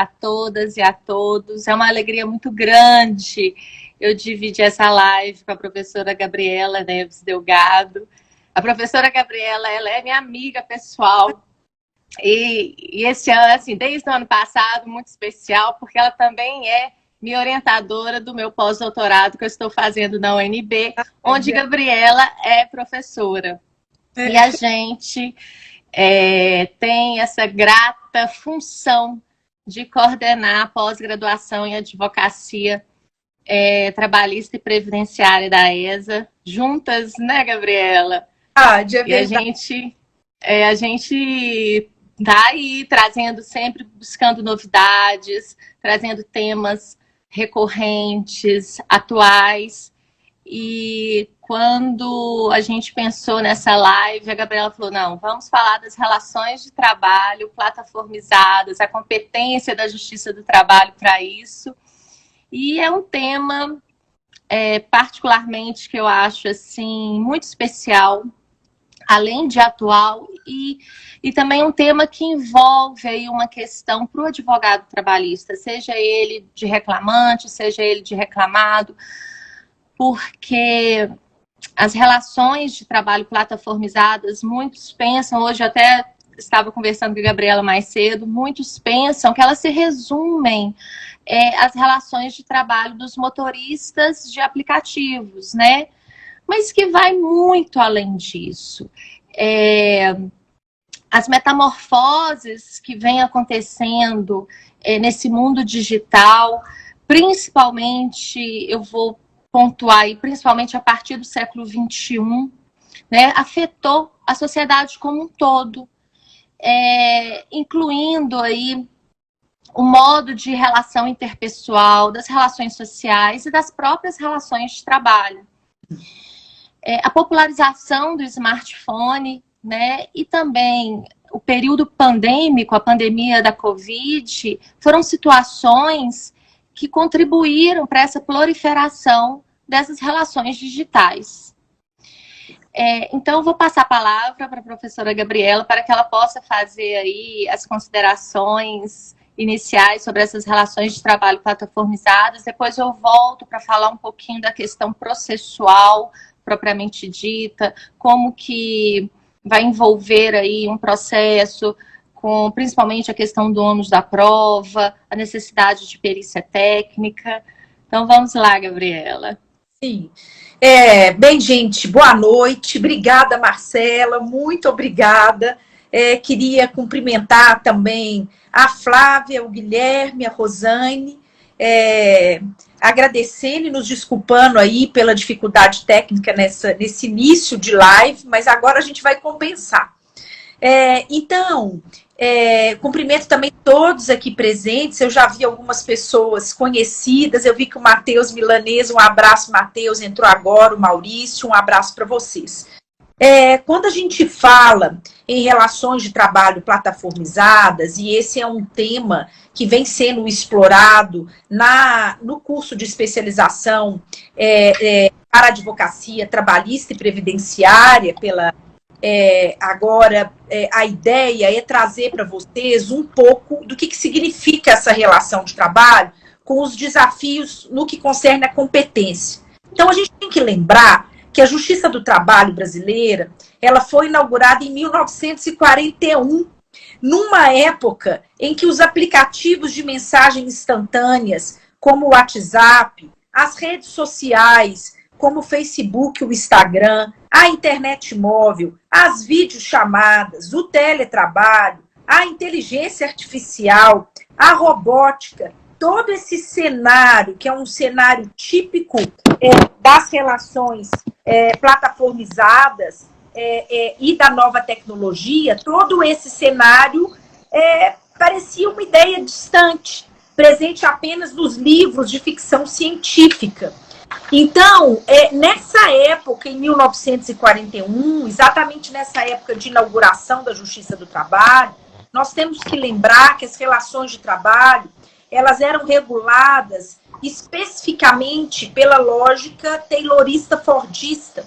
a todas e a todos. É uma alegria muito grande eu dividir essa live com a professora Gabriela Neves Delgado. A professora Gabriela, ela é minha amiga pessoal. E esse ano, assim, desde o ano passado, muito especial, porque ela também é minha orientadora do meu pós-doutorado que eu estou fazendo na UNB, onde Gabriela é professora. E a gente tem essa grata função de coordenar a pós-graduação em advocacia trabalhista e previdenciária da ESA, juntas, né, Gabriela? E a gente tá aí trazendo sempre, buscando novidades, trazendo temas recorrentes, atuais. E quando a gente pensou nessa live, a Gabriela falou, não, vamos falar das relações de trabalho plataformizadas, a competência da Justiça do Trabalho para isso. E é um tema particularmente que eu acho assim, muito especial, além de atual, e também um tema que envolve aí uma questão para o advogado trabalhista, seja ele de reclamante, seja ele de reclamado, porque as relações de trabalho plataformizadas, muitos pensam, hoje até estava conversando com a Gabriela mais cedo, muitos pensam que elas se resumem às relações de trabalho dos motoristas de aplicativos, né? Mas que vai muito além disso. As metamorfoses que vêm acontecendo nesse mundo digital, principalmente, eu vou pontuar aí, principalmente a partir do século XXI, né, afetou a sociedade como um todo, incluindo aí o modo de relação interpessoal, das relações sociais e das próprias relações de trabalho. A popularização do smartphone, né, e também o período pandêmico, a pandemia da Covid, foram situações que contribuíram para essa proliferação dessas relações digitais. Então, eu vou passar a palavra para a professora Gabriela para que ela possa fazer aí as considerações iniciais sobre essas relações de trabalho plataformizadas. Depois eu volto para falar um pouquinho da questão processual, propriamente dita, como que vai envolver aí um processo com principalmente a questão do ônus da prova, a necessidade de perícia técnica. Então vamos lá, Gabriela. Sim. Bem, gente, boa noite. Obrigada, Marcela, muito obrigada. Queria cumprimentar também a Flávia, o Guilherme, a Rosane, agradecendo e nos desculpando aí pela dificuldade técnica nesse início de live, mas agora a gente vai compensar. Então, cumprimento também todos aqui presentes. Eu já vi algumas pessoas conhecidas, eu vi que o Matheus Milanês, um abraço, Matheus, entrou agora, o Maurício, um abraço para vocês. Quando a gente fala em relações de trabalho plataformizadas, e esse é um tema que vem sendo explorado no curso de especialização para advocacia trabalhista e previdenciária, agora a ideia é trazer para vocês um pouco do que significa essa relação de trabalho com os desafios no que concerne a competência. Então, a gente tem que lembrar que a Justiça do Trabalho brasileira, ela foi inaugurada em 1941, numa época em que os aplicativos de mensagem instantâneas, como o WhatsApp, as redes sociais, como o Facebook, o Instagram, a internet móvel, as videochamadas, o teletrabalho, a inteligência artificial, a robótica, todo esse cenário, que é um cenário típico das relações plataformizadas e da nova tecnologia, todo esse cenário parecia uma ideia distante, presente apenas nos livros de ficção científica. Então, nessa época, em 1941, exatamente nessa época de inauguração da Justiça do Trabalho, nós temos que lembrar que as relações de trabalho, elas eram reguladas especificamente pela lógica taylorista-fordista,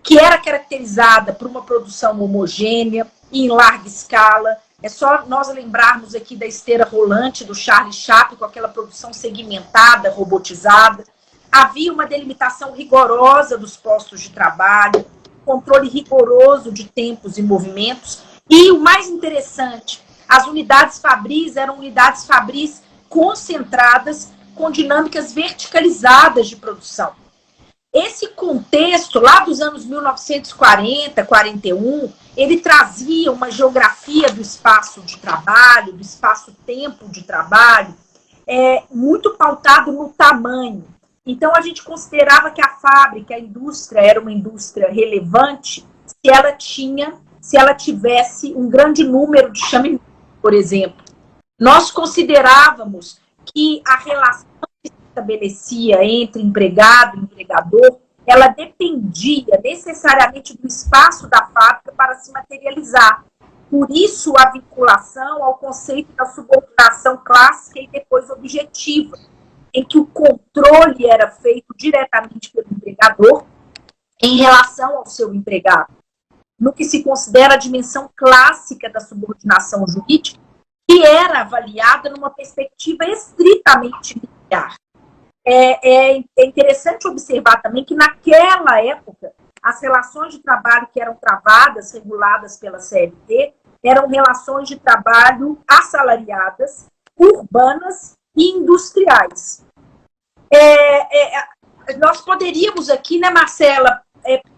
que era caracterizada por uma produção homogênea, em larga escala, É só nós lembrarmos aqui da esteira rolante do Charlie Chaplin, com aquela produção segmentada, robotizada. Havia uma delimitação rigorosa dos postos de trabalho, controle rigoroso de tempos e movimentos. E o mais interessante, as unidades fabris eram unidades fabris concentradas com dinâmicas verticalizadas de produção. Esse contexto, lá dos anos 1940, 41, ele trazia uma geografia do espaço de trabalho, do espaço-tempo de trabalho, muito pautado no tamanho. Então, a gente considerava que a fábrica, a indústria, era uma indústria relevante se ela tivesse um grande número de chaminé, por exemplo. Nós considerávamos que a relação que se estabelecia entre empregado e empregador, ela dependia necessariamente do espaço da fábrica para se materializar. Por isso, a vinculação ao conceito da subordinação clássica e depois objetiva, em que o controle era feito diretamente pelo empregador em relação ao seu empregado, no que se considera a dimensão clássica da subordinação jurídica, que era avaliada numa perspectiva estritamente linear. É interessante observar também que, naquela época, as relações de trabalho que eram travadas, reguladas pela CLT, eram relações de trabalho assalariadas, urbanas e industriais. Nós poderíamos aqui, né, Marcela,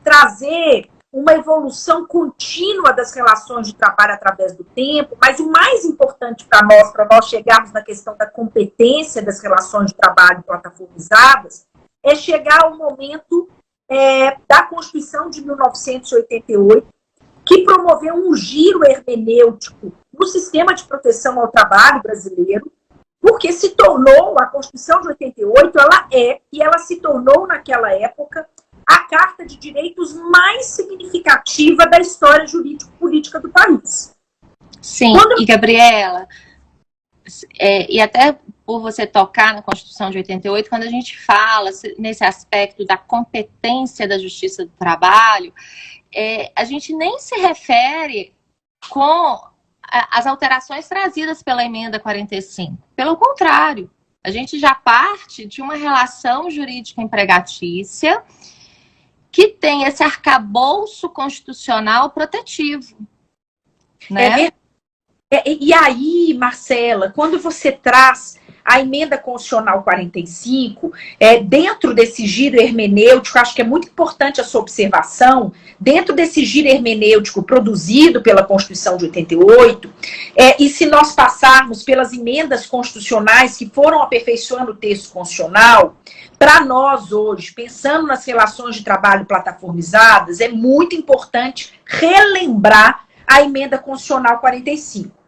trazer uma evolução contínua das relações de trabalho através do tempo, mas o mais importante para nós chegarmos na questão da competência das relações de trabalho plataformizadas, é chegar ao momento da Constituição de 1988, que promoveu um giro hermenêutico no sistema de proteção ao trabalho brasileiro, porque se tornou, a Constituição de 88, ela se tornou, naquela época, a Carta de Direitos mais significativa da história jurídico-política do país. Sim, e Gabriela, e até por você tocar na Constituição de 88, quando a gente fala nesse aspecto da competência da Justiça do Trabalho, a gente nem se refere com as alterações trazidas pela Emenda 45. Pelo contrário, a gente já parte de uma relação jurídica empregatícia que tem esse arcabouço constitucional protetivo. Né? E aí, Marcela, quando você traz a Emenda Constitucional 45, dentro desse giro hermenêutico, acho que é muito importante a sua observação, dentro desse giro hermenêutico produzido pela Constituição de 88, e se nós passarmos pelas emendas constitucionais que foram aperfeiçoando o texto constitucional, para nós hoje, pensando nas relações de trabalho plataformizadas, é muito importante relembrar a Emenda Constitucional 45.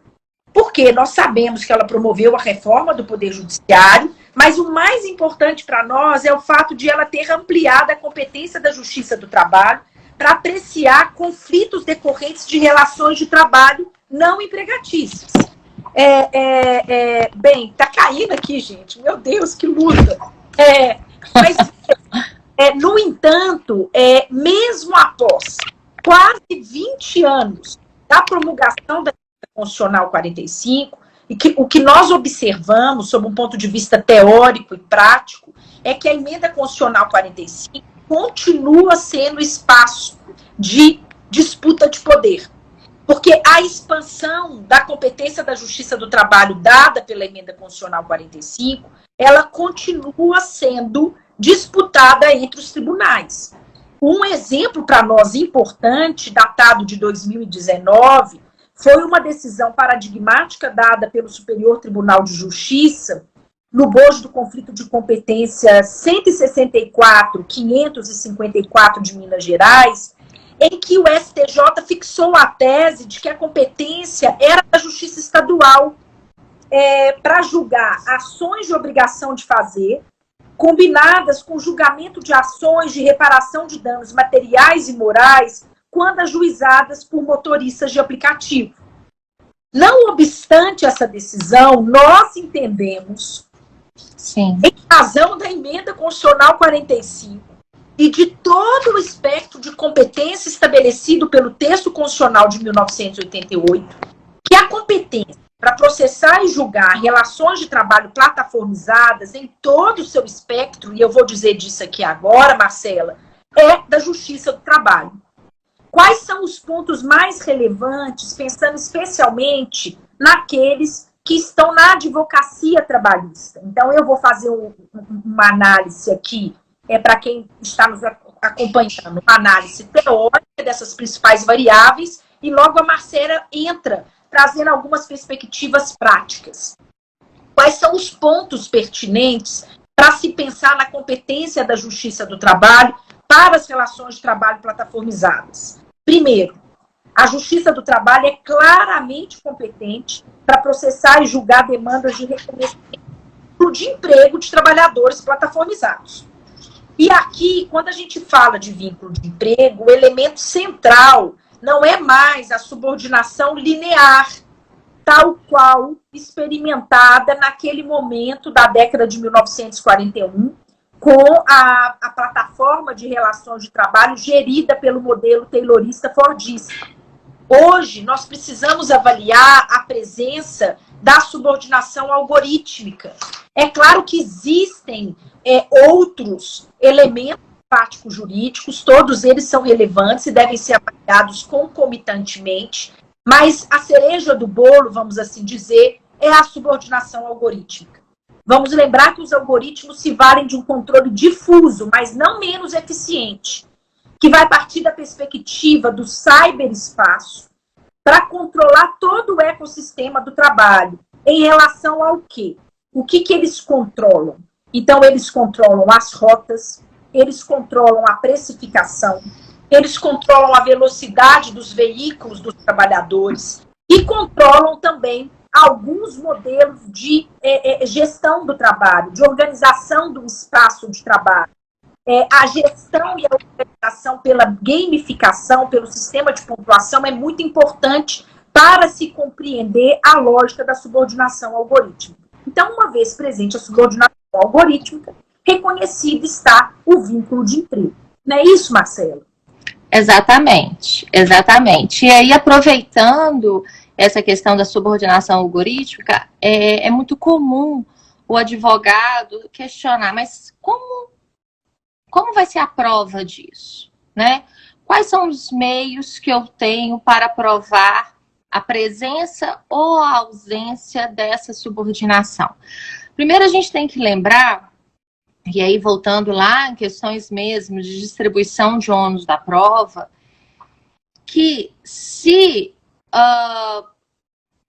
Porque nós sabemos que ela promoveu a reforma do Poder Judiciário, mas o mais importante para nós é o fato de ela ter ampliado a competência da Justiça do Trabalho para apreciar conflitos decorrentes de relações de trabalho não empregatícias. Bem, tá caindo aqui, gente. Meu Deus, que luta. No entanto, mesmo após quase 20 anos da promulgação da Constitucional 45, e o que nós observamos, sob um ponto de vista teórico e prático, é que a Emenda Constitucional 45 continua sendo espaço de disputa de poder. Porque a expansão da competência da Justiça do Trabalho dada pela Emenda Constitucional 45, ela continua sendo disputada entre os tribunais. Um exemplo para nós importante, datado de 2019, foi uma decisão paradigmática dada pelo Superior Tribunal de Justiça, no bojo do conflito de competência 164.554 de Minas Gerais, em que o STJ fixou a tese de que a competência era da Justiça Estadual para julgar ações de obrigação de fazer, combinadas com julgamento de ações de reparação de danos materiais e morais, quando ajuizadas por motoristas de aplicativo. Não obstante essa decisão, nós entendemos, sim, em razão da Emenda Constitucional 45 e de todo o espectro de competência estabelecido pelo texto constitucional de 1988, E a competência para processar e julgar relações de trabalho plataformizadas em todo o seu espectro, e eu vou dizer disso aqui agora, Marcela, é da Justiça do Trabalho. Quais são os pontos mais relevantes, pensando especialmente naqueles que estão na advocacia trabalhista? Então, eu vou fazer uma análise aqui, para quem está nos acompanhando, uma análise teórica dessas principais variáveis, e logo a Marcela entra trazendo algumas perspectivas práticas. Quais são os pontos pertinentes para se pensar na competência da Justiça do Trabalho para as relações de trabalho plataformizadas? Primeiro, a Justiça do Trabalho é claramente competente para processar e julgar demandas de reconhecimento de emprego de trabalhadores plataformizados. E aqui, quando a gente fala de vínculo de emprego, o elemento central não é mais a subordinação linear, tal qual experimentada naquele momento da década de 1941, com a plataforma de relações de trabalho gerida pelo modelo taylorista-fordista. Hoje, nós precisamos avaliar a presença da subordinação algorítmica. É claro que existem outros elementos práticos jurídicos, todos eles são relevantes e devem ser avaliados concomitantemente, mas a cereja do bolo, vamos assim dizer, é a subordinação algorítmica. Vamos lembrar que os algoritmos se valem de um controle difuso, mas não menos eficiente, que vai partir da perspectiva do cyberespaço para controlar todo o ecossistema do trabalho. Em relação ao quê? O que eles controlam? Então, eles controlam as rotas, eles controlam a precificação, eles controlam a velocidade dos veículos dos trabalhadores e controlam também alguns modelos de gestão do trabalho, de organização do espaço de trabalho. A gestão e a organização pela gamificação, pelo sistema de pontuação, é muito importante para se compreender a lógica da subordinação algorítmica. Então, uma vez presente a subordinação algorítmica, reconhecido está o vínculo de emprego. Não é isso, Marcelo? Exatamente, exatamente. E aí, aproveitando essa questão da subordinação algorítmica, é muito comum o advogado questionar, mas como vai ser a prova disso, né? Quais são os meios que eu tenho para provar a presença ou a ausência dessa subordinação? Primeiro, a gente tem que lembrar, e aí voltando lá em questões mesmo de distribuição de ônus da prova, que se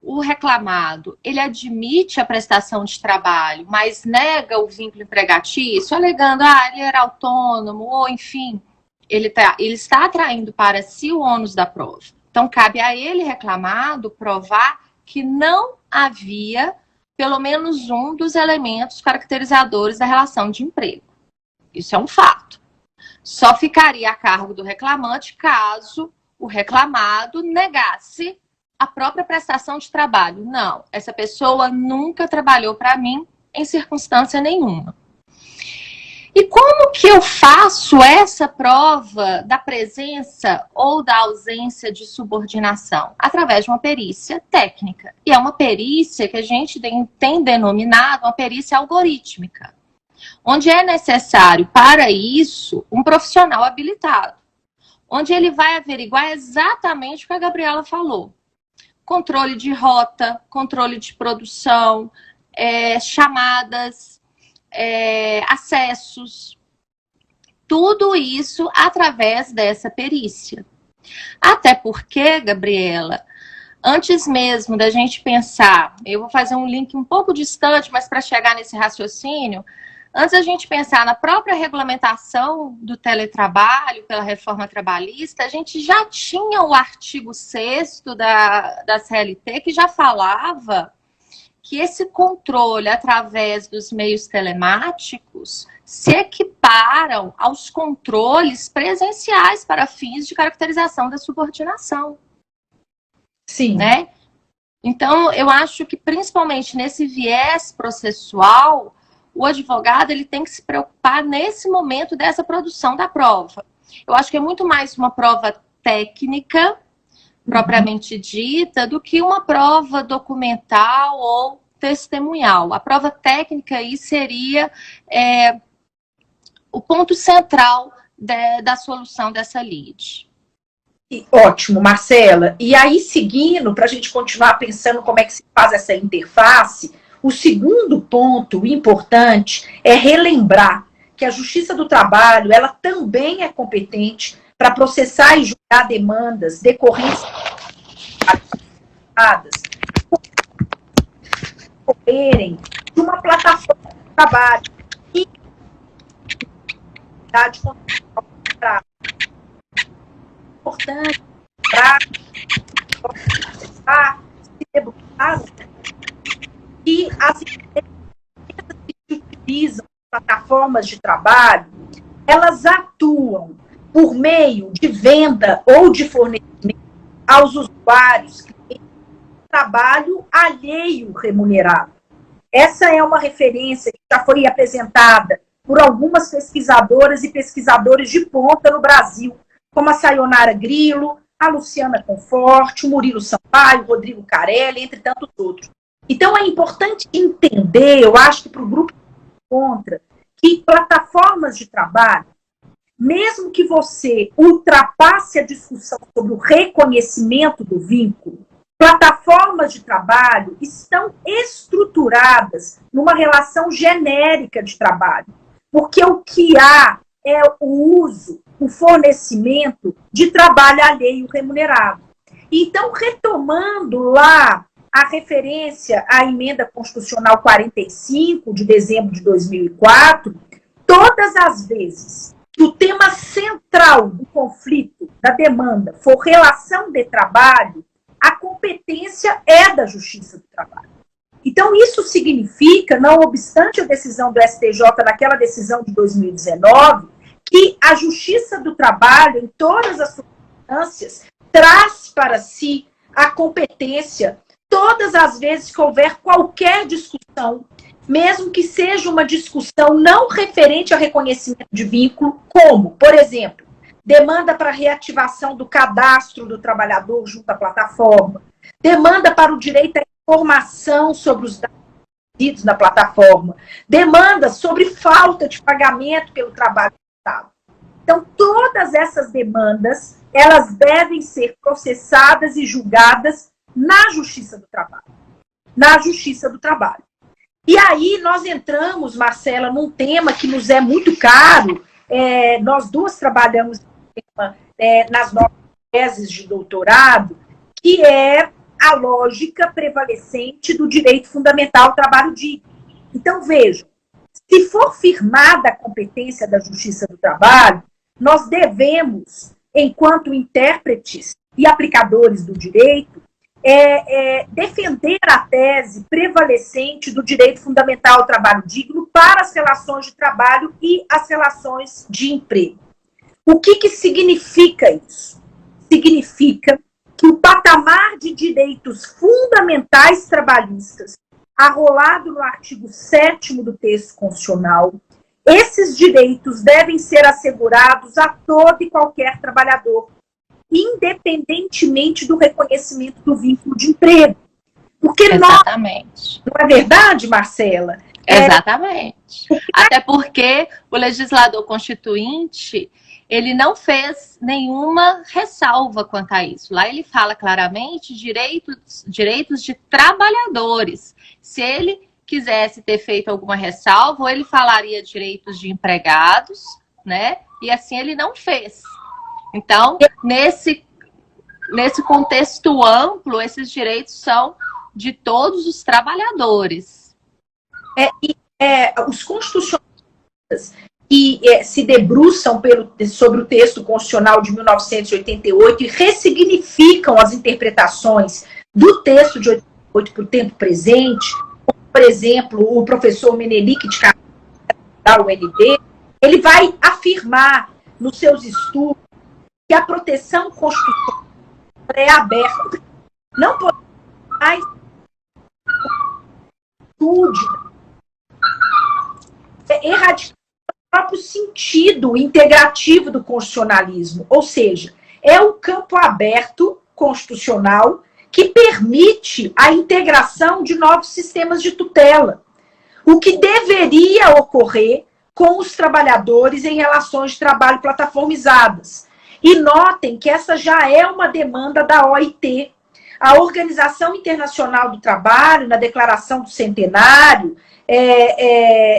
o reclamado ele admite a prestação de trabalho, mas nega o vínculo empregatício, alegando ele era autônomo, ou enfim, ele está atraindo para si o ônus da prova. Então, cabe a ele, reclamado, provar que não havia pelo menos um dos elementos caracterizadores da relação de emprego. Isso é um fato. Só ficaria a cargo do reclamante caso o reclamado negasse a própria prestação de trabalho. Não, essa pessoa nunca trabalhou para mim em circunstância nenhuma. E como que eu faço essa prova da presença ou da ausência de subordinação? Através de uma perícia técnica. E é uma perícia que a gente tem denominado uma perícia algorítmica, onde é necessário, para isso, um profissional habilitado, onde ele vai averiguar exatamente o que a Gabriela falou. Controle de rota, controle de produção, chamadas, acessos, tudo isso através dessa perícia. Até porque, Gabriela, antes mesmo da gente pensar, eu vou fazer um link um pouco distante, mas para chegar nesse raciocínio, antes da gente pensar na própria regulamentação do teletrabalho pela reforma trabalhista, a gente já tinha o artigo 6º da CLT que já falava que esse controle através dos meios telemáticos se equiparam aos controles presenciais para fins de caracterização da subordinação. Sim. Né? Então, eu acho que principalmente nesse viés processual, o advogado ele tem que se preocupar nesse momento dessa produção da prova. Eu acho que é muito mais uma prova técnica propriamente dita do que uma prova documental ou testemunhal. A prova técnica aí seria o ponto central da solução dessa lide. Ótimo, Marcela. E aí, seguindo, para a gente continuar pensando como é que se faz essa interface, o segundo ponto importante é relembrar que a Justiça do Trabalho, ela também é competente para processar e julgar demandas decorrentes de uma plataforma de trabalho e importante para se debruçar que as empresas que utilizam plataformas de trabalho, elas atuam por meio de venda ou de fornecimento aos usuários de trabalho alheio remunerado. Essa é uma referência que já foi apresentada por algumas pesquisadoras e pesquisadores de ponta no Brasil, como a Sayonara Grillo, a Luciana Conforte, o Murilo Sampaio, o Rodrigo Carelli, entre tantos outros. Então, é importante entender, eu acho que para o grupo contra, que plataformas de trabalho, mesmo que você ultrapasse a discussão sobre o reconhecimento do vínculo, plataformas de trabalho estão estruturadas numa relação genérica de trabalho, porque o que há é o uso, o fornecimento de trabalho alheio remunerado. Então, retomando lá a referência à emenda constitucional 45, de dezembro de 2004, todas as vezes que o tema central do conflito, da demanda, for relação de trabalho, a competência é da Justiça do Trabalho. Então, isso significa, não obstante a decisão do STJ naquela decisão de 2019, que a Justiça do Trabalho, em todas as suas instâncias, traz para si a competência todas as vezes que houver qualquer discussão, mesmo que seja uma discussão não referente ao reconhecimento de vínculo, como, por exemplo, demanda para reativação do cadastro do trabalhador junto à plataforma, demanda para o direito à informação sobre os dados na plataforma, demanda sobre falta de pagamento pelo trabalho prestado. Então, todas essas demandas, elas devem ser processadas e julgadas na Justiça do Trabalho. Na Justiça do Trabalho. E aí nós entramos, Marcela, num tema que nos é muito caro. Nós duas trabalhamos nas nossas teses de doutorado, que é a lógica prevalecente do direito fundamental ao trabalho digno. Então, vejam, se for firmada a competência da Justiça do Trabalho, nós devemos, enquanto intérpretes e aplicadores do direito, defender a tese prevalecente do direito fundamental ao trabalho digno para as relações de trabalho e as relações de emprego. O que significa isso? Significa que o patamar de direitos fundamentais trabalhistas, arrolado no artigo 7º do texto constitucional, esses direitos devem ser assegurados a todo e qualquer trabalhador, independentemente do reconhecimento do vínculo de emprego. Porque Exatamente. Não é verdade, Marcela? Exatamente. Até porque o legislador constituinte, ele não fez nenhuma ressalva quanto a isso. Lá ele fala claramente direitos de trabalhadores. Se ele quisesse ter feito alguma ressalva, ou ele falaria direitos de empregados, né? E assim ele não fez. Então, nesse contexto amplo, esses direitos são de todos os trabalhadores. Os constitucionalistas que se debruçam sobre o texto constitucional de 1988 e ressignificam as interpretações do texto de 88 para o tempo presente, como, por exemplo, o professor Menelik de Carvalho, da UNB, ele vai afirmar nos seus estudos que a proteção constitucional é aberta. Não pode mais erradicar o próprio sentido integrativo do constitucionalismo. Ou seja, é um campo aberto constitucional que permite a integração de novos sistemas de tutela, o que deveria ocorrer com os trabalhadores em relações de trabalho plataformizadas. E notem que essa já é uma demanda da OIT. A Organização Internacional do Trabalho, na Declaração do Centenário,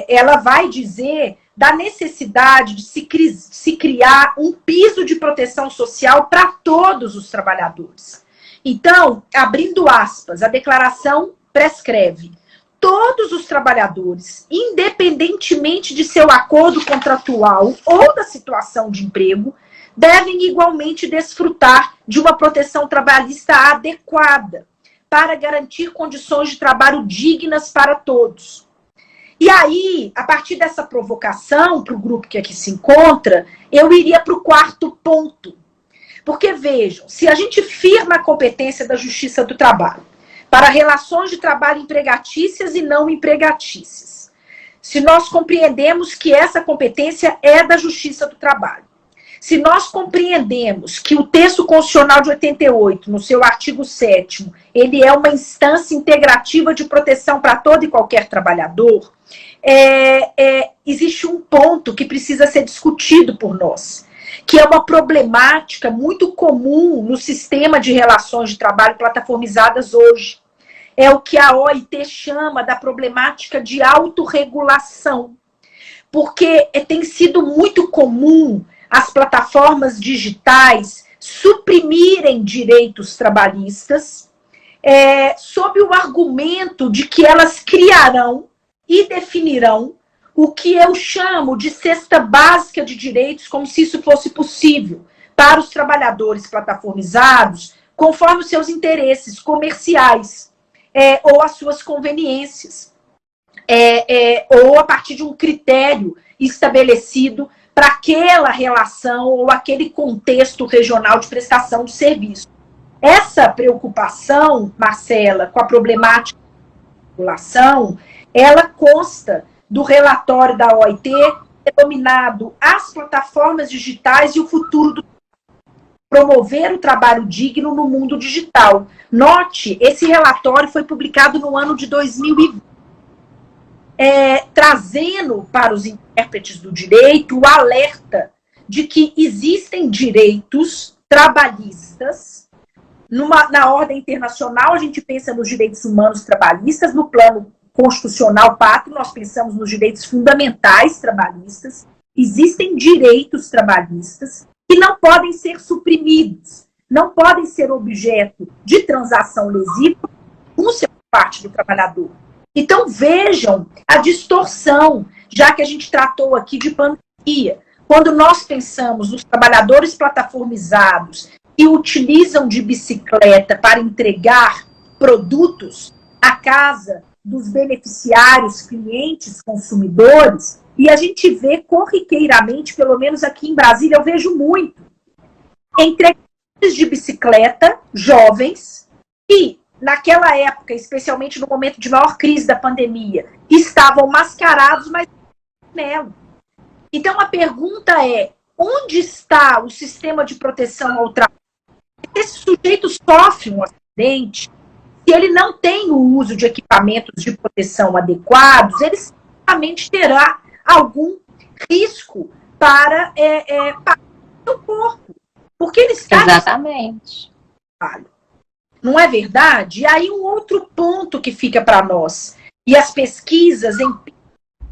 ela vai dizer da necessidade de se criar um piso de proteção social para todos os trabalhadores. Então, abrindo aspas, a declaração prescreve: todos os trabalhadores, independentemente de seu acordo contratual ou da situação de emprego, devem igualmente desfrutar de uma proteção trabalhista adequada para garantir condições de trabalho dignas para todos. E aí, a partir dessa provocação para o grupo que aqui se encontra, eu iria para o quarto ponto. Porque, vejam, se a gente firma a competência da Justiça do Trabalho para relações de trabalho empregatícias e não empregatícias, se nós compreendemos que essa competência é da Justiça do Trabalho, se nós compreendemos que o texto constitucional de 88, no seu artigo 7º, ele é uma instância integrativa de proteção para todo e qualquer trabalhador, existe um ponto que precisa ser discutido por nós, que é uma problemática muito comum no sistema de relações de trabalho plataformizadas hoje. É o que a OIT chama da problemática de autorregulação, porque tem sido muito comum as plataformas digitais suprimirem direitos trabalhistas sob o argumento de que elas criarão e definirão o que eu chamo de cesta básica de direitos, como se isso fosse possível para os trabalhadores plataformizados, conforme os seus interesses comerciais ou as suas conveniências, ou a partir de um critério estabelecido para aquela relação ou aquele contexto regional de prestação de serviço. Essa preocupação, Marcela, com a problemática da população, ela consta do relatório da OIT, denominado As Plataformas Digitais e o Futuro do Promover o Trabalho Digno no Mundo Digital. Note, esse relatório foi publicado no ano de 2020, trazendo para os intérpretes do direito o alerta de que existem direitos trabalhistas. Na ordem internacional, a gente pensa nos direitos humanos trabalhistas, no plano constitucional pátrio, nós pensamos nos direitos fundamentais trabalhistas. Existem direitos trabalhistas que não podem ser suprimidos, não podem ser objeto de transação lesiva com parte do trabalhador. Então, vejam a distorção, já que a gente tratou aqui de pandemia. Quando nós pensamos nos trabalhadores plataformizados que utilizam de bicicleta para entregar produtos à casa dos beneficiários, clientes, consumidores, e a gente vê corriqueiramente, pelo menos aqui em Brasília, eu vejo muito, entregadores de bicicleta, jovens, que naquela época, especialmente no momento de maior crise da pandemia, estavam mascarados, mas não. Então a pergunta é, onde está o sistema de proteção ao trabalho? Esse sujeito sofre um acidente, se ele não tem o uso de equipamentos de proteção adequados, ele certamente terá algum risco para o corpo. Porque ele está... Exatamente. Não é verdade? E aí um outro ponto que fica para nós, e as pesquisas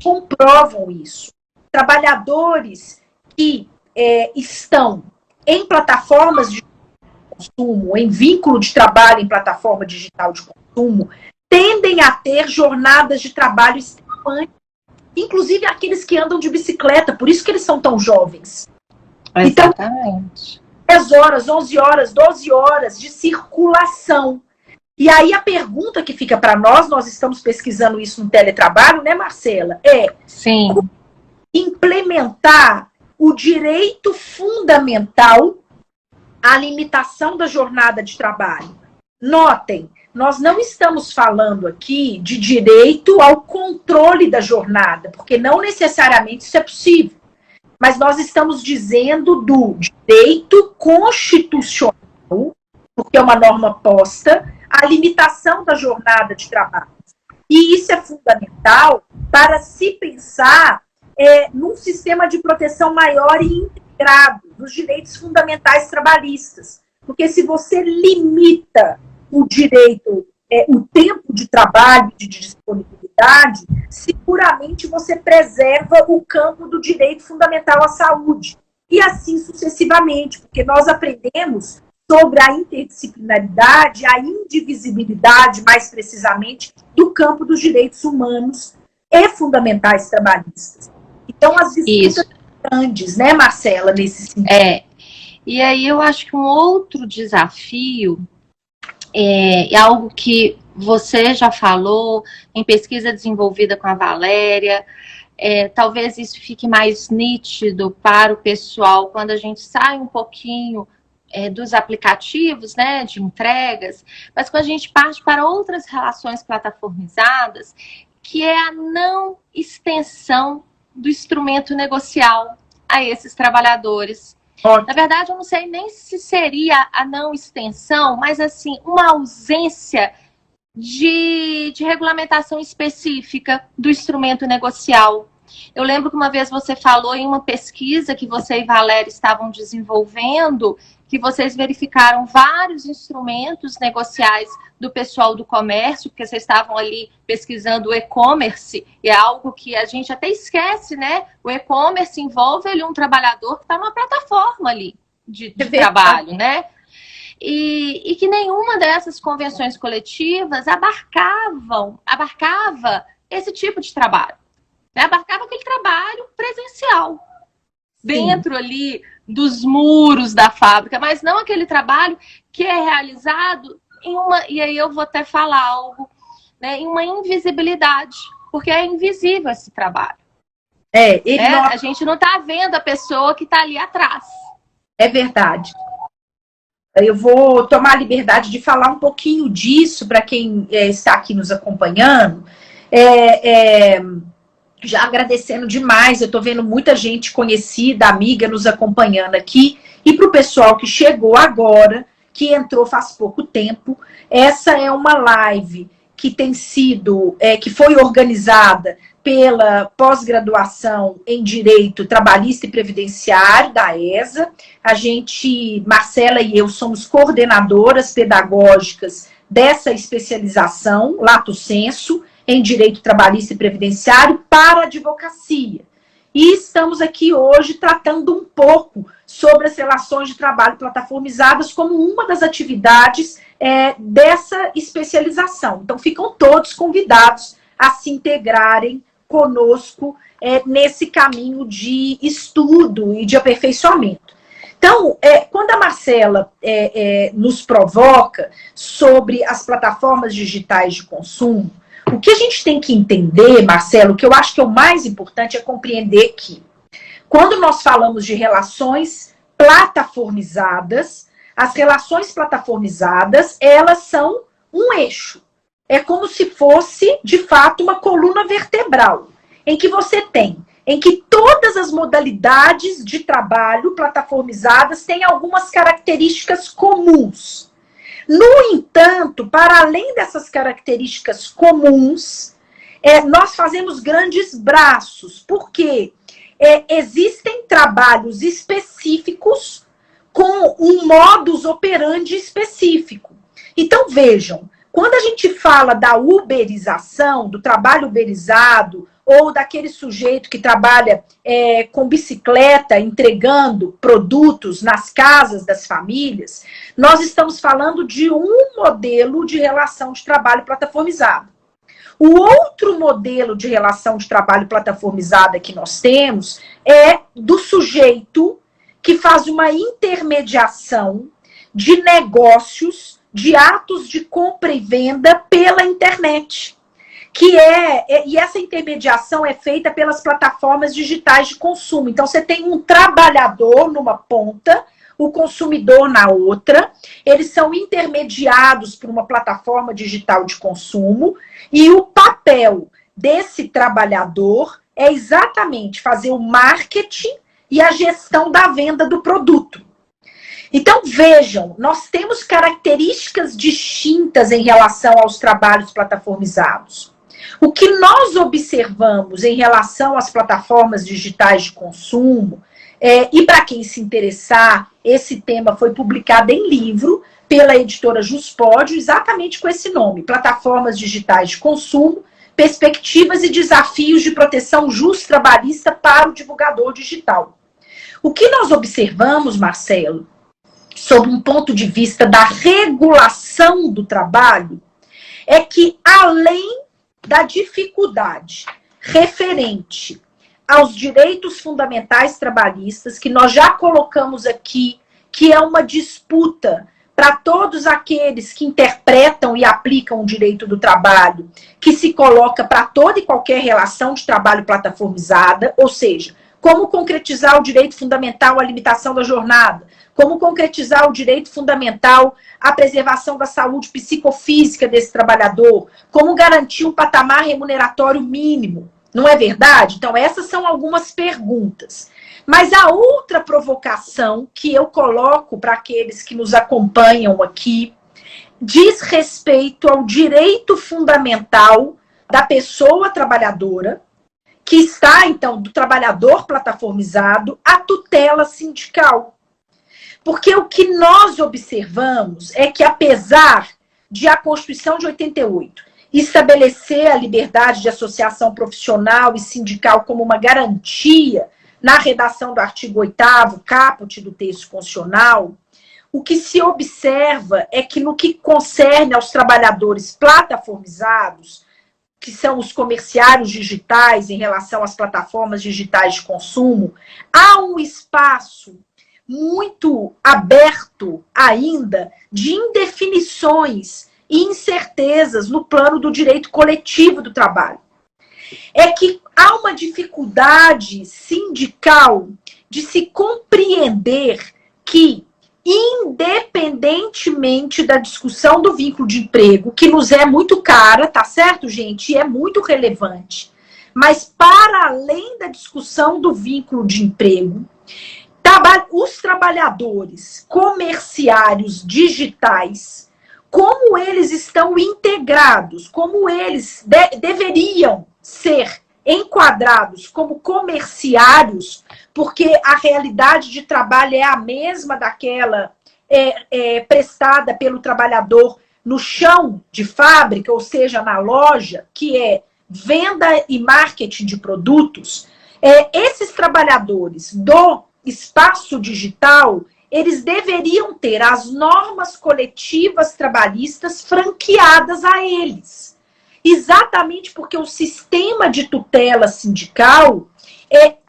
comprovam isso. Trabalhadores que estão em plataformas de consumo, em vínculo de trabalho em plataforma digital de consumo, tendem a ter jornadas de trabalho extenuantes, inclusive aqueles que andam de bicicleta, por isso que eles são tão jovens. Exatamente. Então, 10 horas, 11 horas, 12 horas de circulação. E aí a pergunta que fica para nós estamos pesquisando isso no teletrabalho, né, Marcela? Sim. Implementar o direito fundamental à limitação da jornada de trabalho. Notem, nós não estamos falando aqui de direito ao controle da jornada, porque não necessariamente isso é possível. Mas nós estamos dizendo do direito constitucional porque é uma norma posta, a limitação da jornada de trabalho. E isso é fundamental para se pensar num sistema de proteção maior e integrado dos direitos fundamentais trabalhistas. Porque se você limita o direito, o tempo de trabalho, de disponibilidade, seguramente você preserva o campo do direito fundamental à saúde. E assim sucessivamente, porque nós aprendemos sobre a interdisciplinaridade, a indivisibilidade, mais precisamente, do campo dos direitos humanos e fundamentais trabalhistas. Então, as disputas são grandes, né, Marcela, nesse sentido. E aí eu acho que um outro desafio é algo que você já falou em pesquisa desenvolvida com a Valéria, talvez isso fique mais nítido para o pessoal quando a gente sai um pouquinho dos aplicativos, né, de entregas, mas quando a gente parte para outras relações plataformizadas, que é a não extensão do instrumento negocial a esses trabalhadores. Na verdade, eu não sei nem se seria a não extensão, mas assim, uma ausência de regulamentação específica do instrumento negocial. Eu lembro que uma vez você falou em uma pesquisa que você e Valéria estavam desenvolvendo, que vocês verificaram vários instrumentos negociais do pessoal do comércio, porque vocês estavam ali pesquisando o e-commerce, e é algo que a gente até esquece, né? O e-commerce envolve ali um trabalhador que está numa plataforma ali de trabalho, né? E que nenhuma dessas convenções coletivas abarcava esse tipo de trabalho. Né? Abarcava aquele trabalho presencial, dentro ali dos muros da fábrica, mas não aquele trabalho que é realizado e aí eu vou até falar algo, né, em uma invisibilidade, porque é invisível esse trabalho. A gente não está vendo a pessoa que está ali atrás. É verdade. Eu vou tomar a liberdade de falar um pouquinho disso para quem está aqui nos acompanhando. Já agradecendo demais, eu estou vendo muita gente conhecida, amiga, nos acompanhando aqui. E para o pessoal que chegou agora, que entrou faz pouco tempo, essa é uma live que tem sido, que foi organizada pela pós-graduação em Direito Trabalhista e Previdenciário da ESA. A gente, Marcela e eu, somos coordenadoras pedagógicas dessa especialização, lato sensu, em Direito Trabalhista e Previdenciário para a advocacia. E estamos aqui hoje tratando um pouco sobre as relações de trabalho plataformizadas como uma das atividades dessa especialização. Então, ficam todos convidados a se integrarem conosco nesse caminho de estudo e de aperfeiçoamento. Então, quando a Marcela nos provoca sobre as plataformas digitais de consumo, o que a gente tem que entender, Marcelo, o que eu acho que é o mais importante é compreender que, quando nós falamos de relações plataformizadas, as relações plataformizadas, elas são um eixo. É como se fosse, de fato, uma coluna vertebral, em que todas as modalidades de trabalho plataformizadas têm algumas características comuns. No entanto, para além dessas características comuns, nós fazemos grandes braços, porque existem trabalhos específicos com um modus operandi específico. Então, vejam, quando a gente fala da uberização, do trabalho uberizado, ou daquele sujeito que trabalha com bicicleta, entregando produtos nas casas das famílias, nós estamos falando de um modelo de relação de trabalho plataformizado. O outro modelo de relação de trabalho plataformizada que nós temos é do sujeito que faz uma intermediação de negócios, de atos de compra e venda pela internet. E essa intermediação é feita pelas plataformas digitais de consumo. Então, você tem um trabalhador numa ponta, o consumidor na outra, eles são intermediados por uma plataforma digital de consumo, e o papel desse trabalhador é exatamente fazer o marketing e a gestão da venda do produto. Então, vejam, nós temos características distintas em relação aos trabalhos plataformizados. O que nós observamos em relação às plataformas digitais de consumo, e para quem se interessar, esse tema foi publicado em livro pela editora Juspódio, exatamente com esse nome, Plataformas Digitais de Consumo, Perspectivas e Desafios de Proteção Justa Trabalhista para o Divulgador Digital. O que nós observamos, Marcelo, sob um ponto de vista da regulação do trabalho, é que além da dificuldade referente aos direitos fundamentais trabalhistas, que nós já colocamos aqui, que é uma disputa para todos aqueles que interpretam e aplicam o direito do trabalho, que se coloca para toda e qualquer relação de trabalho plataformizada, ou seja, como concretizar o direito fundamental à limitação da jornada, como concretizar o direito fundamental à preservação da saúde psicofísica desse trabalhador, como garantir um patamar remuneratório mínimo. Não é verdade? Então, essas são algumas perguntas. Mas a outra provocação que eu coloco para aqueles que nos acompanham aqui diz respeito ao direito fundamental da pessoa trabalhadora, que está, então, do trabalhador plataformizado, à tutela sindical. Porque o que nós observamos é que, apesar de a Constituição de 88 estabelecer a liberdade de associação profissional e sindical como uma garantia na redação do artigo 8º, caput do texto constitucional, o que se observa é que, no que concerne aos trabalhadores plataformizados, que são os comerciários digitais em relação às plataformas digitais de consumo, há um espaço muito aberto ainda de indefinições e incertezas no plano do direito coletivo do trabalho. É que há uma dificuldade sindical de se compreender que, independentemente da discussão do vínculo de emprego, que nos é muito cara, tá certo, gente? E é muito relevante. Mas, para além da discussão do vínculo de emprego, os trabalhadores comerciários digitais, como eles estão integrados, como eles deveriam ser enquadrados como comerciários, porque a realidade de trabalho é a mesma daquela prestada pelo trabalhador no chão de fábrica, ou seja, na loja, que é venda e marketing de produtos, esses trabalhadores do espaço digital, eles deveriam ter as normas coletivas trabalhistas franqueadas a eles. Exatamente porque o sistema de tutela sindical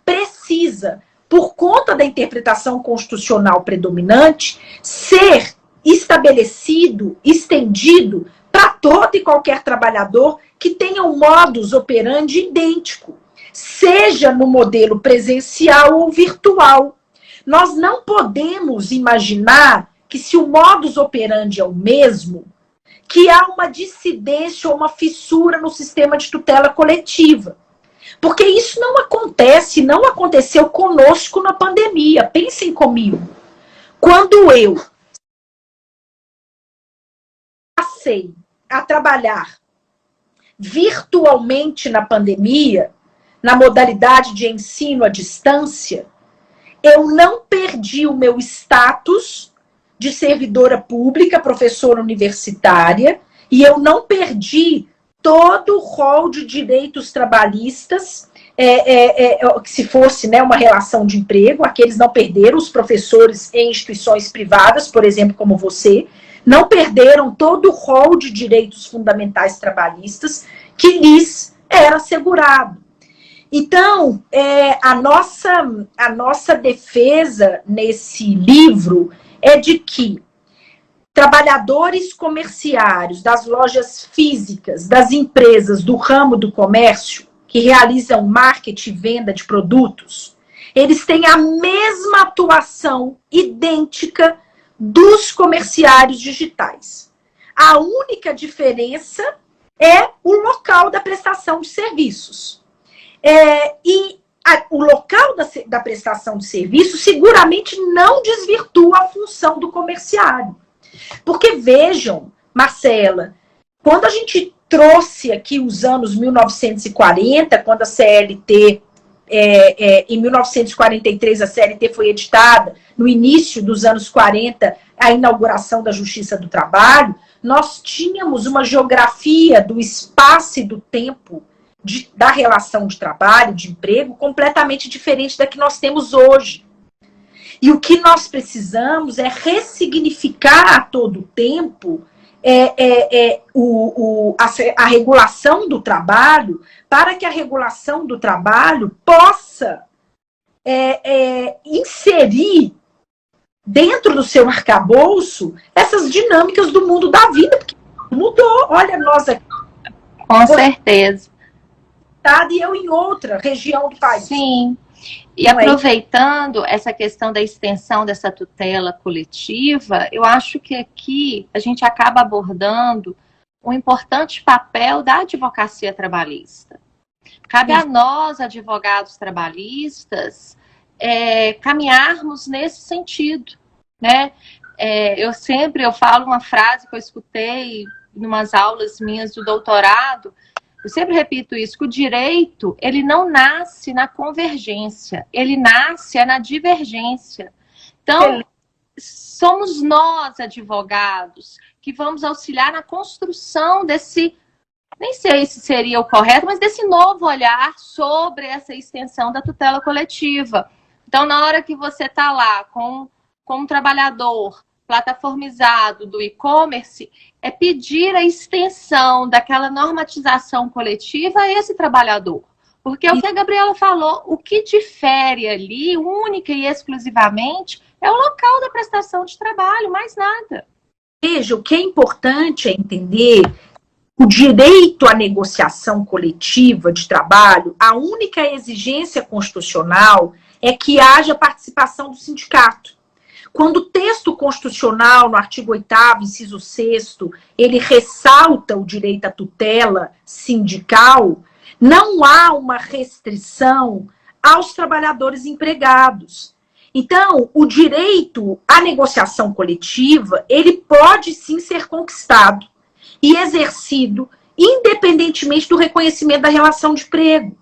precisa, por conta da interpretação constitucional predominante, ser estabelecido, estendido para todo e qualquer trabalhador que tenha um modus operandi idêntico, seja no modelo presencial ou virtual. Nós não podemos imaginar que, se o modus operandi é o mesmo, que há uma dissidência ou uma fissura no sistema de tutela coletiva. Porque isso não acontece, não aconteceu conosco na pandemia. Pensem comigo. Quando eu passei a trabalhar virtualmente na pandemia, na modalidade de ensino à distância, eu não perdi o meu status de servidora pública, professora universitária, e eu não perdi todo o rol de direitos trabalhistas, que se fosse, né, uma relação de emprego, aqueles não perderam, os professores em instituições privadas, por exemplo, como você, não perderam todo o rol de direitos fundamentais trabalhistas que lhes era assegurado. Então, a nossa defesa nesse livro é de que trabalhadores comerciários das lojas físicas, das empresas do ramo do comércio, que realizam marketing e venda de produtos, eles têm a mesma atuação idêntica dos comerciários digitais. A única diferença é o local da prestação de serviços. E o local da prestação de serviço seguramente não desvirtua a função do comerciário. Porque vejam, Marcela, quando a gente trouxe aqui os anos 1940, quando a CLT, em 1943 a CLT foi editada, no início dos anos 40, a inauguração da Justiça do Trabalho, nós tínhamos uma geografia do espaço e do tempo da relação de trabalho, de emprego, completamente diferente da que nós temos hoje. E o que nós precisamos é ressignificar a todo tempo a regulação do trabalho, para que a regulação do trabalho possa inserir dentro do seu arcabouço essas dinâmicas do mundo da vida, porque mudou. Olha, nós aqui. Com certeza. E eu em outra região do país. Sim. E aproveitando essa questão da extensão dessa tutela coletiva, eu acho que aqui a gente acaba abordando um importante papel da advocacia trabalhista. Cabe a nós, advogados trabalhistas, caminharmos nesse sentido, né? Eu falo uma frase que eu escutei em umas aulas minhas do doutorado. Eu sempre repito isso, que o direito, ele não nasce na convergência, ele nasce na divergência. Então, somos nós, advogados, que vamos auxiliar na construção desse, nem sei se seria o correto, mas desse novo olhar sobre essa extensão da tutela coletiva. Então, na hora que você está lá com um trabalhador plataformizado do e-commerce, é pedir a extensão daquela normatização coletiva a esse trabalhador. Porque é o que a Gabriela falou, o que difere ali, única e exclusivamente, é o local da prestação de trabalho, mais nada. Veja, o que é importante é entender o direito à negociação coletiva de trabalho, a única exigência constitucional é que haja participação do sindicato. Quando o texto constitucional, no artigo 8º, inciso 6º, ele ressalta o direito à tutela sindical, não há uma restrição aos trabalhadores empregados. Então, o direito à negociação coletiva, ele pode sim ser conquistado e exercido independentemente do reconhecimento da relação de emprego.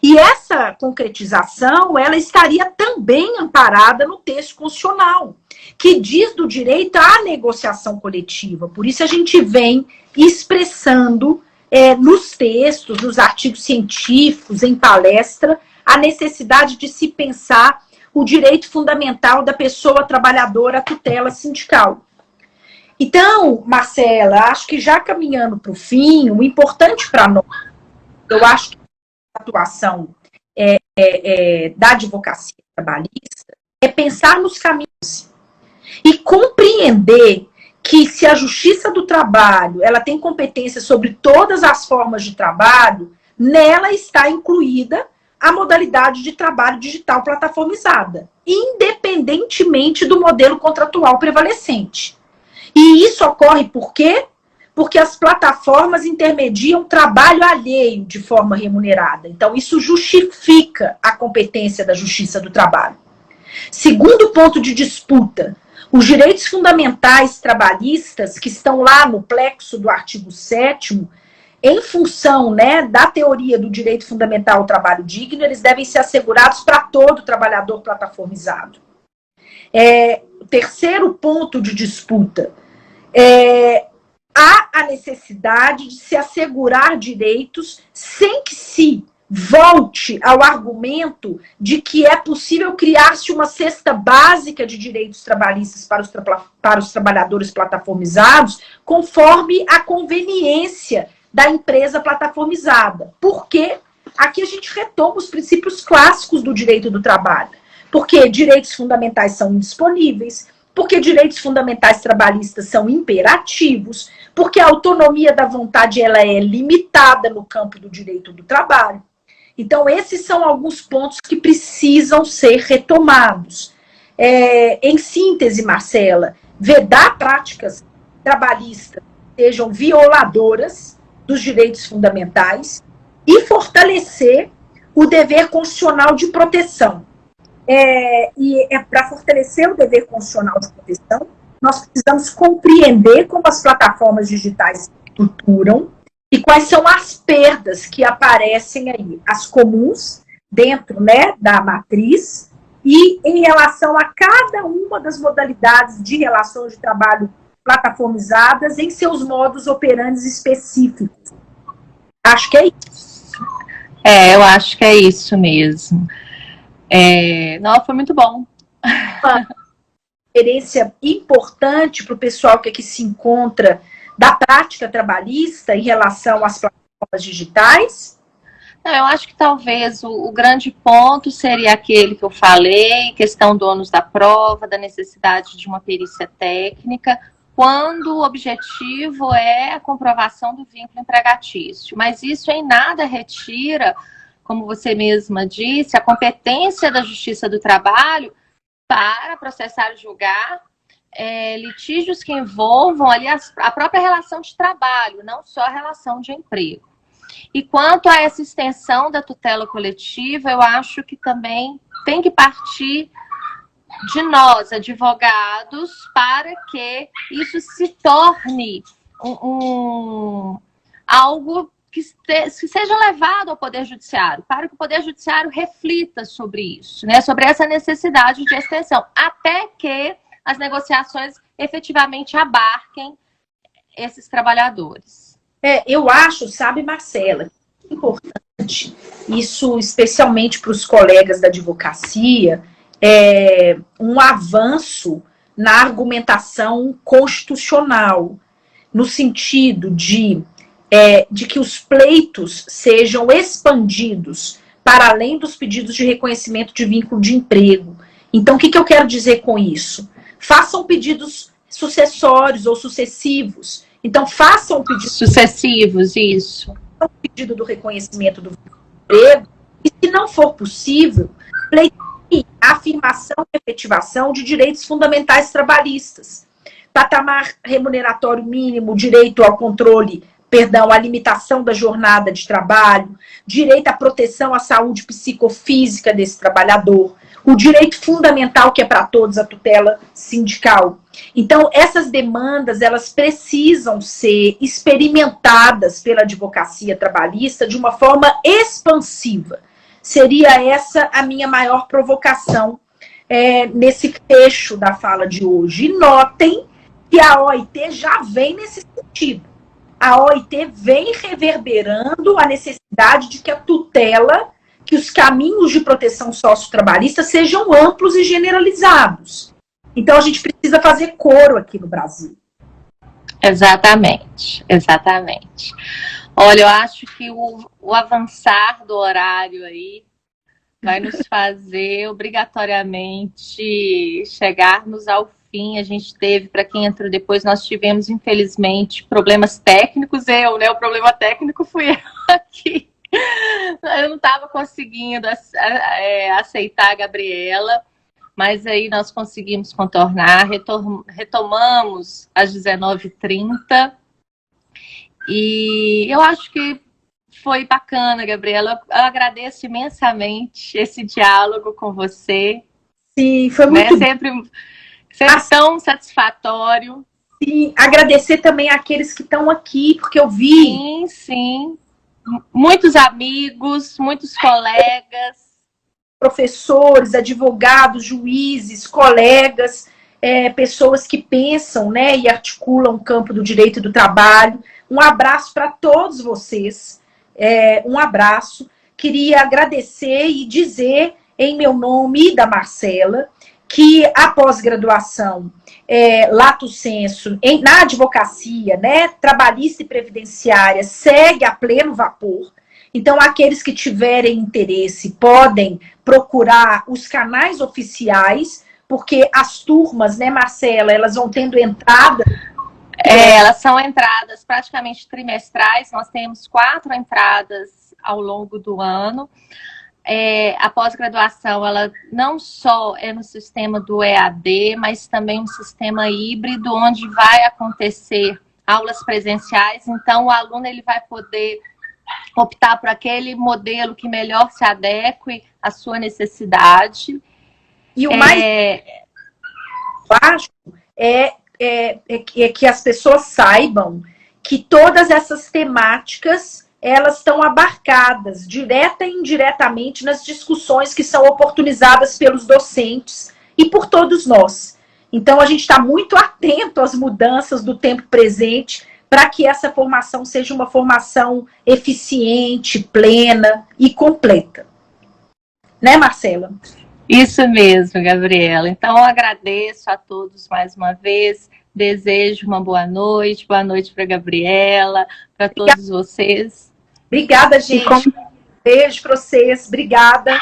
E essa concretização, ela estaria também amparada no texto constitucional, que diz do direito à negociação coletiva. Por isso a gente vem expressando nos textos, nos artigos científicos, em palestra, a necessidade de se pensar o direito fundamental da pessoa trabalhadora à tutela sindical. Então, Marcela, acho que já caminhando para o fim, o importante para nós, eu acho que a atuação da advocacia trabalhista é pensar nos caminhos e compreender que se a Justiça do Trabalho ela tem competência sobre todas as formas de trabalho, nela está incluída a modalidade de trabalho digital plataformizada, independentemente do modelo contratual prevalecente. E isso ocorre por quê? Porque as plataformas intermediam trabalho alheio de forma remunerada. Então, isso justifica a competência da Justiça do Trabalho. Segundo ponto de disputa, os direitos fundamentais trabalhistas, que estão lá no plexo do artigo 7º, em função da teoria do direito fundamental ao trabalho digno, eles devem ser assegurados para todo trabalhador plataformizado. O terceiro ponto de disputa, há a necessidade de se assegurar direitos sem que se volte ao argumento de que é possível criar-se uma cesta básica de direitos trabalhistas para os trabalhadores plataformizados, conforme a conveniência da empresa plataformizada. Porque aqui a gente retoma os princípios clássicos do direito do trabalho. Porque direitos fundamentais são indisponíveis, porque direitos fundamentais trabalhistas são imperativos, porque a autonomia da vontade ela é limitada no campo do direito do trabalho. Então, esses são alguns pontos que precisam ser retomados. Em síntese, Marcela, vedar práticas trabalhistas que sejam violadoras dos direitos fundamentais e fortalecer o dever constitucional de proteção. Para fortalecer o dever constitucional de proteção, nós precisamos compreender como as plataformas digitais estruturam e quais são as perdas que aparecem aí, as comuns, dentro, né, da matriz, e em relação a cada uma das modalidades de relação de trabalho plataformizadas em seus modos operantes específicos. Acho que é isso. Eu acho que é isso mesmo. Não, foi muito bom. Uma experiência importante para o pessoal que aqui se encontra da prática trabalhista em relação às plataformas digitais. Eu acho que talvez o grande ponto seria aquele que eu falei, questão do ônus da prova, da necessidade de uma perícia técnica, quando o objetivo é a comprovação do vínculo empregatício. Mas isso em nada retira, como você mesma disse, a competência da Justiça do Trabalho para processar e julgar litígios que envolvam ali a própria relação de trabalho, não só a relação de emprego. E quanto a essa extensão da tutela coletiva, eu acho que também tem que partir de nós, advogados, para que isso se torne algo que seja levado ao Poder Judiciário, para que o Poder Judiciário reflita sobre isso, né, sobre essa necessidade de extensão, até que as negociações efetivamente abarquem esses trabalhadores. Eu acho, sabe, Marcela, importante, isso especialmente para os colegas da advocacia, um avanço na argumentação constitucional, no sentido de que os pleitos sejam expandidos para além dos pedidos de reconhecimento de vínculo de emprego. Então, o que eu quero dizer com isso? Façam pedidos sucessórios ou sucessivos. Então, façam pedidos sucessivos, isso. O pedido do reconhecimento do vínculo de emprego e, se não for possível, pleiteie a afirmação e efetivação de direitos fundamentais trabalhistas. Patamar remuneratório mínimo, direito ao controle, à limitação da jornada de trabalho, direito à proteção à saúde psicofísica desse trabalhador, o direito fundamental que é para todos, a tutela sindical. Então, essas demandas, elas precisam ser experimentadas pela advocacia trabalhista de uma forma expansiva. Seria essa a minha maior provocação nesse fecho da fala de hoje. E notem que a OIT já vem nesse sentido. A OIT vem reverberando a necessidade de que a tutela, que os caminhos de proteção sociotrabalhista sejam amplos e generalizados. Então, a gente precisa fazer coro aqui no Brasil. Exatamente, exatamente. Olha, eu acho que o avançar do horário aí vai nos fazer obrigatoriamente chegarmos ao fim. A gente teve, para quem entrou depois, nós tivemos, infelizmente, problemas técnicos. O problema técnico fui eu aqui. Eu não estava conseguindo aceitar a Gabriela, mas aí nós conseguimos contornar, retomamos às 19h30 e eu acho que foi bacana, Gabriela. Eu agradeço imensamente esse diálogo com você. Sim, foi muito sempre tão satisfatório. Sim, agradecer também àqueles que estão aqui, porque eu vi. Sim, sim. Muitos amigos, muitos colegas. Professores, advogados, juízes, colegas, pessoas que pensam, né, e articulam o campo do direito do trabalho. Um abraço para todos vocês. Um abraço. Queria agradecer e dizer, em meu nome e da Marcela, que a pós-graduação lato sensu na advocacia, né, trabalhista e previdenciária, segue a pleno vapor. Então, aqueles que tiverem interesse podem procurar os canais oficiais, porque as turmas, né, Marcela, elas vão tendo entrada. Elas são entradas praticamente trimestrais. Nós temos 4 entradas ao longo do ano. A pós-graduação, ela não só é no sistema do EAD, mas também um sistema híbrido, onde vai acontecer aulas presenciais. Então, o aluno ele vai poder optar por aquele modelo que melhor se adeque à sua necessidade. E o mais baixo é que as pessoas saibam que todas essas temáticas elas estão abarcadas, direta e indiretamente, nas discussões que são oportunizadas pelos docentes e por todos nós. Então, a gente está muito atento às mudanças do tempo presente para que essa formação seja uma formação eficiente, plena e completa. Né, Marcela? Isso mesmo, Gabriela. Então, eu agradeço a todos mais uma vez, desejo uma boa noite para a Gabriela, para todos vocês. Obrigada, gente. Beijo para vocês, obrigada.